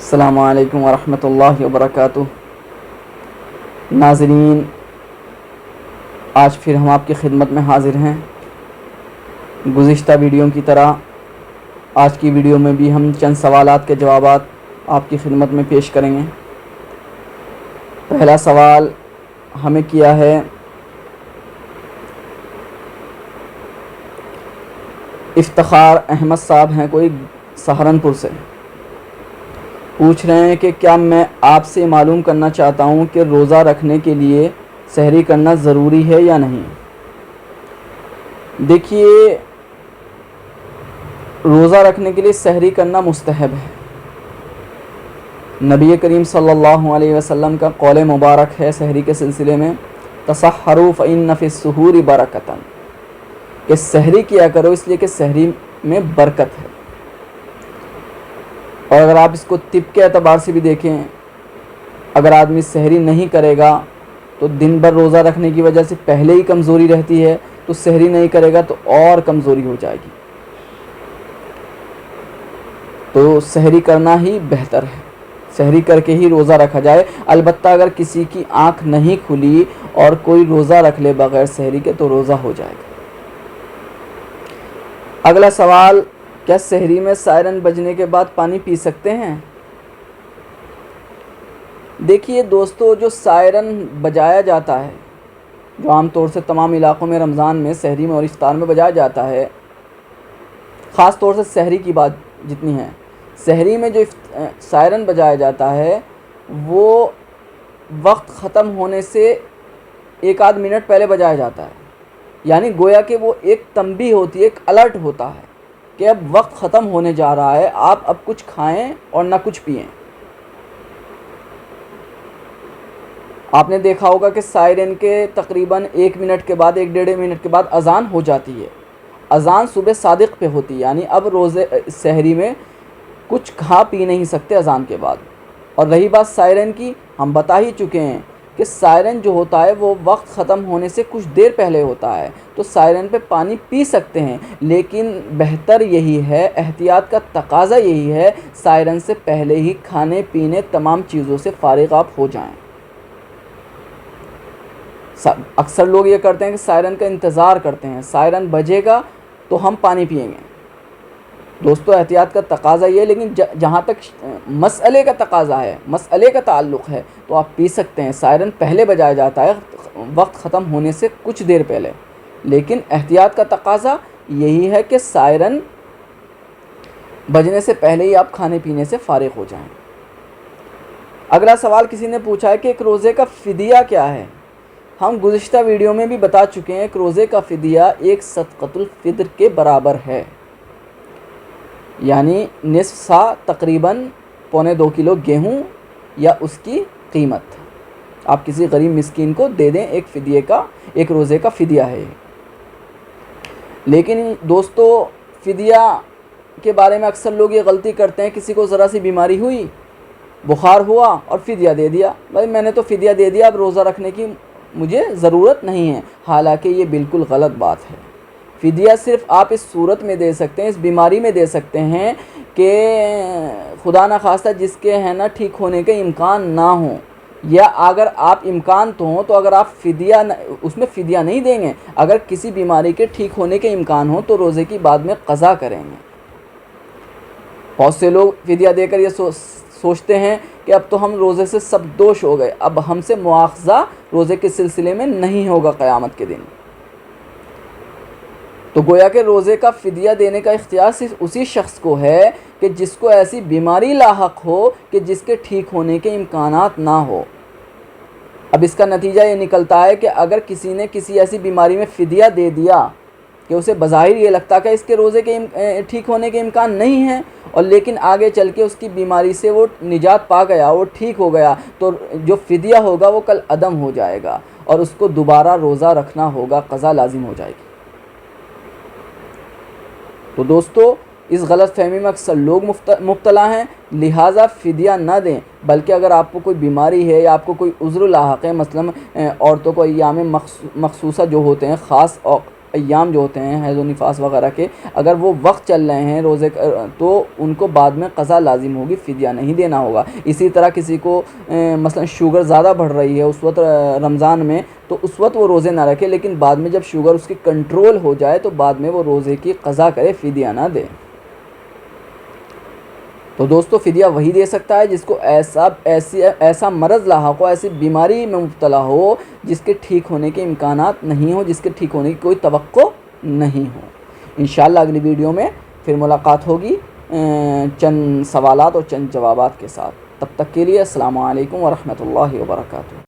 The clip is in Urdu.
السلام علیکم ورحمۃ اللہ وبرکاتہ۔ ناظرین، آج پھر ہم آپ کی خدمت میں حاضر ہیں۔ گزشتہ ویڈیو کی طرح آج کی ویڈیو میں بھی ہم چند سوالات کے جوابات آپ کی خدمت میں پیش کریں گے۔ پہلا سوال ہمیں کیا ہے افتخار احمد صاحب ہیں، کوئی سہارنپور سے، پوچھ رہے ہیں کہ کیا میں آپ سے معلوم کرنا چاہتا ہوں کہ روزہ رکھنے کے لیے سحری کرنا ضروری ہے یا نہیں۔ دیکھیے، روزہ رکھنے کے لیے سحری کرنا مستحب ہے۔ نبی کریم صلی اللہ علیہ وسلم کا قول مبارک ہے سحری کے سلسلے میں، تسحروا فإن فی السحور برکۃ، کہ سحری کیا کرو اس لیے کہ سحری میں برکت ہے۔ اور اگر آپ اس کو طب کے اعتبار سے بھی دیکھیں، اگر آدمی سحری نہیں کرے گا تو دن بھر روزہ رکھنے کی وجہ سے پہلے ہی کمزوری رہتی ہے، تو سحری نہیں کرے گا تو اور کمزوری ہو جائے گی۔ تو سحری کرنا ہی بہتر ہے، سحری کر کے ہی روزہ رکھا جائے۔ البتہ اگر کسی کی آنکھ نہیں کھلی اور کوئی روزہ رکھ لے بغیر سحری کے تو روزہ ہو جائے گا۔ اگلا سوال، کیا سحری میں سائرن بجنے کے بعد پانی پی سکتے ہیں؟ دیکھیے دوستو، جو سائرن بجایا جاتا ہے، جو عام طور سے تمام علاقوں میں رمضان میں سحری میں اور افطار میں بجایا جاتا ہے، خاص طور سے سحری کی بات جتنی ہے، سحری میں جو سائرن بجایا جاتا ہے وہ وقت ختم ہونے سے ایک آدھ منٹ پہلے بجایا جاتا ہے، یعنی گویا کہ وہ ایک تنبیہ ہوتی ہے، ایک الرٹ ہوتا ہے کہ اب وقت ختم ہونے جا رہا ہے، آپ اب کچھ کھائیں اور نہ کچھ پئیں۔ آپ نے دیکھا ہوگا کہ سائرن کے تقریباً 1 منٹ کے بعد، 1-1.5 منٹ کے بعد اذان ہو جاتی ہے۔ اذان صبح صادق پہ ہوتی ہے، یعنی اب روزے سحری میں کچھ کھا پی نہیں سکتے اذان کے بعد۔ اور رہی بات سائرن کی، ہم بتا ہی چکے ہیں کہ سائرن جو ہوتا ہے وہ وقت ختم ہونے سے کچھ دیر پہلے ہوتا ہے، تو سائرن پہ پانی پی سکتے ہیں، لیکن بہتر یہی ہے، احتیاط کا تقاضا یہی ہے، سائرن سے پہلے ہی کھانے پینے تمام چیزوں سے فارغ آپ ہو جائیں۔ اکثر لوگ یہ کرتے ہیں کہ سائرن کا انتظار کرتے ہیں، سائرن بجے گا تو ہم پانی پئیں گے۔ دوستو، احتیاط کا تقاضا یہ ہے، لیکن جہاں تک مسئلے کا تقاضا ہے، مسئلے کا تعلق ہے، تو آپ پی سکتے ہیں۔ سائرن پہلے بجایا جاتا ہے وقت ختم ہونے سے کچھ دیر پہلے، لیکن احتیاط کا تقاضا یہی ہے کہ سائرن بجنے سے پہلے ہی آپ کھانے پینے سے فارغ ہو جائیں۔ اگلا سوال کسی نے پوچھا ہے کہ ایک روزے کا فدیہ کیا ہے؟ ہم گزشتہ ویڈیو میں بھی بتا چکے ہیں کہ روزے کا فدیہ ایک صدقۃ الفطر کے برابر ہے، یعنی نصف سا، تقریباً 1.25 کلو گیہوں یا اس کی قیمت آپ کسی غریب مسکین کو دے دیں، ایک فدیے کا، ایک روزے کا فدیہ ہے۔ لیکن دوستو، فدیہ کے بارے میں اکثر لوگ یہ غلطی کرتے ہیں، کسی کو ذرا سی بیماری ہوئی، بخار ہوا اور فدیہ دے دیا، بھائی میں نے تو فدیہ دے دیا، اب روزہ رکھنے کی مجھے ضرورت نہیں ہے۔ حالانکہ یہ بالکل غلط بات ہے۔ فدیہ صرف آپ اس صورت میں دے سکتے ہیں، اس بیماری میں دے سکتے ہیں کہ خدا نخواستہ جس کے ہے نا ٹھیک ہونے کے امکان نہ ہوں، یا اگر آپ امکان تو ہوں تو اگر آپ فدیہ اس میں فدیہ نہیں دیں گے، اگر کسی بیماری کے ٹھیک ہونے کے امکان ہوں تو روزے کی بعد میں قضا کریں گے۔ بہت سے لوگ فدیہ دے کر یہ سوچتے ہیں کہ اب تو ہم روزے سے سب دوش ہو گئے، اب ہم سے مواخذہ روزے کے سلسلے میں نہیں ہوگا قیامت کے دن۔ تو گویا کہ روزے کا فدیہ دینے کا اختیار صرف اسی شخص کو ہے کہ جس کو ایسی بیماری لاحق ہو کہ جس کے ٹھیک ہونے کے امکانات نہ ہو۔ اب اس کا نتیجہ یہ نکلتا ہے کہ اگر کسی نے کسی ایسی بیماری میں فدیہ دے دیا کہ اسے بظاہر یہ لگتا کہ اس کے روزے کے ٹھیک ہونے کے امکان نہیں ہیں، اور لیکن آگے چل کے اس کی بیماری سے وہ نجات پا گیا، وہ ٹھیک ہو گیا، تو جو فدیہ ہوگا وہ کل عدم ہو جائے گا اور اس کو دوبارہ روزہ رکھنا ہوگا، قضا لازم ہو جائے گی۔ تو دوستو، اس غلط فہمی میں اکثر لوگ مبتلا ہیں، لہٰذا فدیہ نہ دیں، بلکہ اگر آپ کو کوئی بیماری ہے یا آپ کو کوئی عذر لاحق ہے، مثلا عورتوں کو ایام مخصوصہ جو ہوتے ہیں، خاص ایام جو ہوتے ہیں حیض و نفاس وغیرہ کے، اگر وہ وقت چل رہے ہیں روزے تو ان کو بعد میں قضا لازم ہوگی، فدیہ نہیں دینا ہوگا۔ اسی طرح کسی کو مثلا شوگر زیادہ بڑھ رہی ہے اس وقت رمضان میں، تو اس وقت وہ روزے نہ رکھے، لیکن بعد میں جب شوگر اس کی کنٹرول ہو جائے تو بعد میں وہ روزے کی قضا کرے، فدیہ نہ دے۔ تو دوستو فدیہ وہی دے سکتا ہے جس کو ایسا مرض لاحق ہو، ایسی بیماری میں مبتلا ہو جس کے ٹھیک ہونے کے امکانات نہیں ہو، جس کے ٹھیک ہونے کی کوئی توقع نہیں ہو۔ انشاءاللہ اگلی ویڈیو میں پھر ملاقات ہوگی چند سوالات اور چند جوابات کے ساتھ۔ تب تک کے لیے السلام علیکم ورحمۃ اللہ وبرکاتہ۔